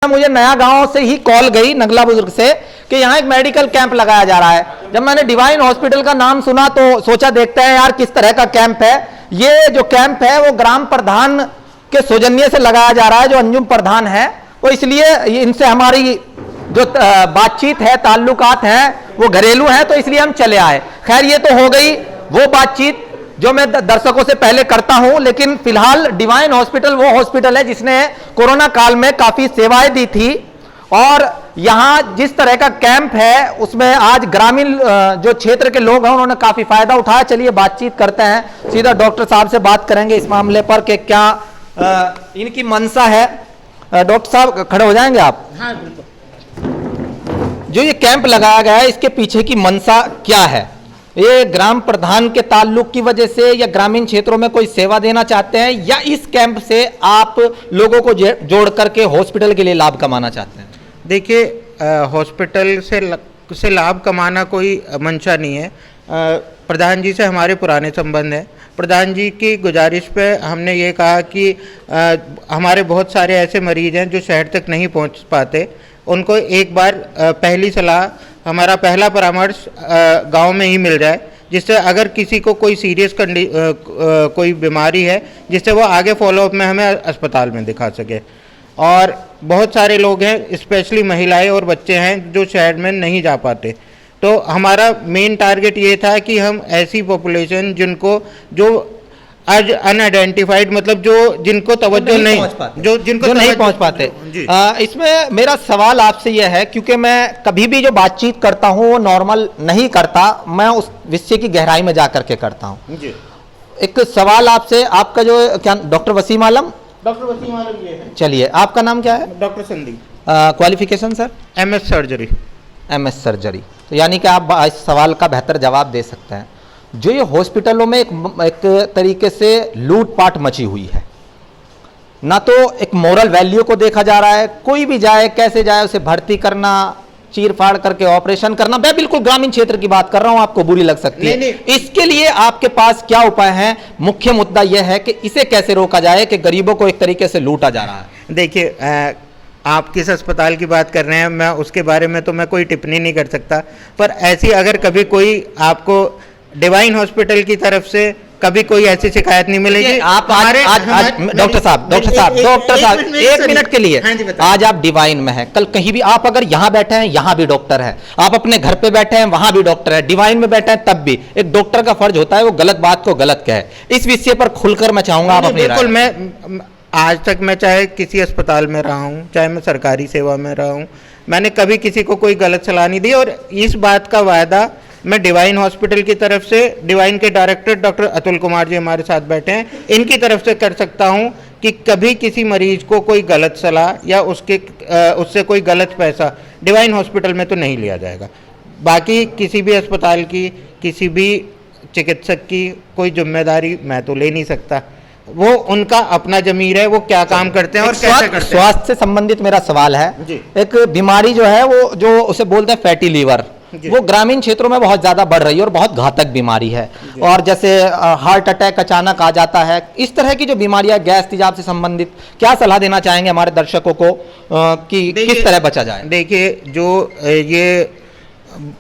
मुझे नया गांव से ही कॉल गई नगला बुजुर्ग से कि यहाँ एक मेडिकल कैंप लगाया जा रहा है। जब मैंने डिवाइन हॉस्पिटल का नाम सुना तो सोचा देखते हैं यार किस तरह का कैंप है। ये जो कैंप है वो ग्राम प्रधान के सौजन्य से लगाया जा रहा है, जो अंजुम प्रधान है, वो इसलिए इनसे हमारी जो बातचीत है, ताल्लुकात हैं, वो घरेलू है, तो इसलिए हम चले आए। खैर ये तो हो गई वो बातचीत जो मैं दर्शकों से पहले करता हूं, लेकिन फिलहाल डिवाइन हॉस्पिटल वो हॉस्पिटल है जिसने कोरोना काल में काफी सेवाएं दी थी, और यहां जिस तरह का कैंप है उसमें आज ग्रामीण जो क्षेत्र के लोग हैं उन्होंने काफी फायदा उठाया। चलिए बातचीत करते हैं, सीधा डॉक्टर साहब से बात करेंगे इस मामले पर कि क्या इनकी मंशा है। डॉक्टर साहब खड़े हो जाएंगे आप? हाँ बिल्कुल। जो ये कैंप लगाया गया है इसके पीछे की मंशा क्या है? ये ग्राम प्रधान के ताल्लुक की वजह से या ग्रामीण क्षेत्रों में कोई सेवा देना चाहते हैं, या इस कैंप से आप लोगों को जोड़ करके हॉस्पिटल के लिए लाभ कमाना चाहते हैं? देखिए, हॉस्पिटल से लाभ कमाना कोई मंशा नहीं है। प्रधान जी से हमारे पुराने संबंध हैं। प्रधान जी की गुजारिश पे हमने ये कहा कि हमारे बहुत सारे ऐसे मरीज हैं जो शहर तक नहीं पहुंच पाते, उनको एक बार पहली सलाह, हमारा पहला परामर्श गांव में ही मिल जाए, जिससे अगर किसी को कोई सीरियस कोई बीमारी है जिससे वो आगे फॉलोअप में हमें अस्पताल में दिखा सके। और बहुत सारे लोग हैं, स्पेशली महिलाएं और बच्चे हैं जो शहर में नहीं जा पाते। तो हमारा मेन टारगेट ये था कि हम ऐसी पॉपुलेशन जो आज अनआइडेंटिफाइड, मतलब जो जिनको तवज्जो नहीं पहुंच पाते। इसमें मेरा सवाल आपसे यह है, क्योंकि मैं कभी भी जो बातचीत करता हूं वो नॉर्मल नहीं करता, मैं उस विषय की गहराई में जाकर के करता हूं। एक सवाल आपसे, आपका जो क्या डॉक्टर वसीम आलम? डॉक्टर वसीम आलम ये है। चलिए, आपका नाम क्या है? Doctor Sandeep. Qualification sir? MS surgery. MS surgery. तो यानी कि आप इस सवाल का बेहतर जवाब दे सकते हैं। जो ये हॉस्पिटलों में एक तरीके से लूटपाट मची हुई है, ना तो एक मोरल वैल्यू को देखा जा रहा है, कोई भी जाए कैसे जाए उसे भर्ती करना, चीर फाड़ करके ऑपरेशन करना। मैं बिल्कुल ग्रामीण क्षेत्र की बात कर रहा हूं, आपको बुरी लग सकती है। इसके लिए आपके पास क्या उपाय हैं? मुख्य मुद्दा यह है कि इसे कैसे रोका जाए कि गरीबों को एक तरीके से लूटा जा रहा है। देखिए, आप किस अस्पताल की बात कर रहे हैं, मैं उसके बारे में तो मैं कोई टिप्पणी नहीं कर सकता, पर ऐसी अगर कभी कोई आपको डिवाइन हॉस्पिटल की तरफ से कभी कोई ऐसी शिकायत नहीं मिलेगी। आप डॉक्टर साहब एक मिनट के लिए, आज आप डिवाइन में हैं, कल कहीं भी आप अगर यहाँ बैठे हैं यहाँ भी डॉक्टर है, आप अपने घर पे बैठे हैं वहां भी डॉक्टर है, डिवाइन में बैठे हैं तब भी। एक डॉक्टर का फर्ज होता है वो गलत बात को गलत कहे। इस विषय पर खुलकर मैं चाहूंगा आप अपनी राय। मैं आज तक, मैं चाहे किसी अस्पताल में रहा हूँ, चाहे मैं सरकारी सेवा में रहा हूँ, मैंने कभी किसी को कोई गलत सलाह नहीं दी। और इस बात का वायदा मैं डिवाइन हॉस्पिटल की तरफ से, डिवाइन के डायरेक्टर डॉक्टर अतुल कुमार जी हमारे साथ बैठे हैं, इनकी तरफ से कर सकता हूं कि कभी किसी मरीज को कोई गलत सलाह या उससे कोई गलत पैसा डिवाइन हॉस्पिटल में तो नहीं लिया जाएगा। बाकी किसी भी अस्पताल की, किसी भी चिकित्सक की कोई जिम्मेदारी मैं तो ले नहीं सकता। वो उनका अपना जमीर है, वो क्या काम करते हैं और कैसे करते हैं। स्वास्थ्य से संबंधित मेरा सवाल है। एक बीमारी जो है वो जो उसे बोलते हैं फैटी लीवर, वो ग्रामीण क्षेत्रों में बहुत ज्यादा बढ़ रही है और बहुत घातक बीमारी है। और जैसे हार्ट अटैक अचानक आ जाता है, इस तरह की जो बीमारियां, गैस तेजाब से संबंधित, क्या सलाह देना चाहेंगे हमारे दर्शकों को कि किस तरह बचा जाए? देखिए, जो ये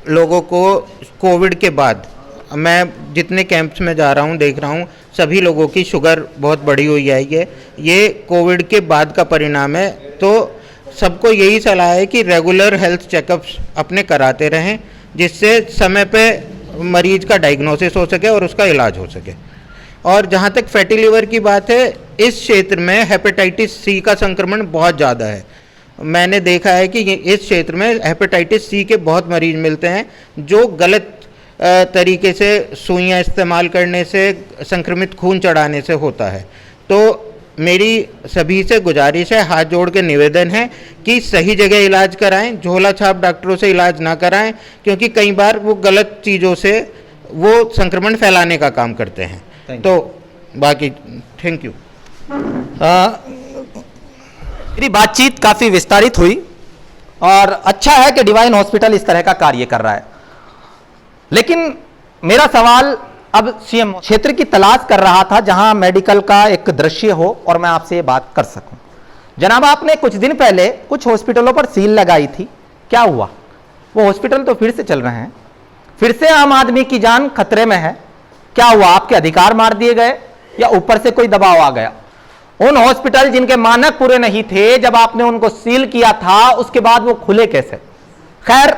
लोगों को कोविड के बाद, मैं जितने कैंप्स में जा रहा हूँ देख रहा हूँ, सभी लोगों की शुगर बहुत बढ़ी हुई है। ये कोविड के बाद का परिणाम है। तो सबको यही सलाह है कि रेगुलर हेल्थ चेकअप्स अपने कराते रहें, जिससे समय पे मरीज का डायग्नोसिस हो सके और उसका इलाज हो सके। और जहाँ तक फैटी लिवर की बात है, इस क्षेत्र में हेपेटाइटिस C का संक्रमण बहुत ज़्यादा है। मैंने देखा है कि इस क्षेत्र में हेपेटाइटिस C के बहुत मरीज मिलते हैं जो गलत तरीके से सुइयाँ इस्तेमाल करने से, संक्रमित खून चढ़ाने से होता है। तो मेरी सभी से गुजारिश है, हाथ जोड़ के निवेदन है कि सही जगह इलाज कराएं, झोला छाप डॉक्टरों से इलाज ना कराएं, क्योंकि कई बार वो गलत चीज़ों से वो संक्रमण फैलाने का काम करते हैं। तो बाकी थैंक यू। मेरी बातचीत काफ़ी विस्तारित हुई और अच्छा है कि डिवाइन हॉस्पिटल इस तरह का कार्य कर रहा है, लेकिन मेरा सवाल अब CM क्षेत्र की तलाश कर रहा था जहां मेडिकल का एक दृश्य हो और मैं आपसे ये बात कर सकूं। जनाब आपने कुछ दिन पहले कुछ हॉस्पिटलों पर सील लगाई थी, क्या हुआ? वो हॉस्पिटल तो फिर से चल रहे हैं, फिर से आम आदमी की जान खतरे में है। क्या हुआ? आपके अधिकार मार दिए गए या ऊपर से कोई दबाव आ गया? उन हॉस्पिटल जिनके मानक पूरे नहीं थे, जब आपने उनको सील किया था, उसके बाद वो खुले कैसे? खैर,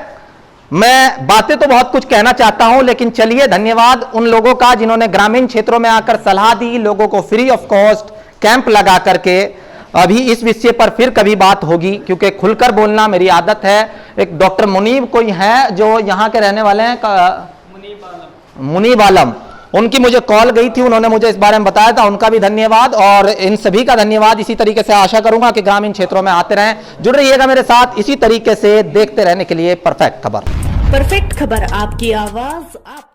मैं बातें तो बहुत कुछ कहना चाहता हूं, लेकिन चलिए, धन्यवाद उन लोगों का जिन्होंने ग्रामीण क्षेत्रों में आकर सलाह दी, लोगों को फ्री ऑफ कॉस्ट कैंप लगा करके। अभी इस विषय पर फिर कभी बात होगी, क्योंकि खुलकर बोलना मेरी आदत है। एक डॉक्टर मुनीब कोई है जो यहाँ के रहने वाले हैं, मुनीब आलम, उनकी मुझे कॉल गई थी, उन्होंने मुझे इस बारे में बताया था, उनका भी धन्यवाद और इन सभी का धन्यवाद। इसी तरीके से आशा करूंगा कि ग्रामीण क्षेत्रों में आते रहें, जुड़ रहिएगा मेरे साथ इसी तरीके से देखते रहने के लिए परफेक्ट खबर। परफेक्ट खबर, आपकी आवाज आप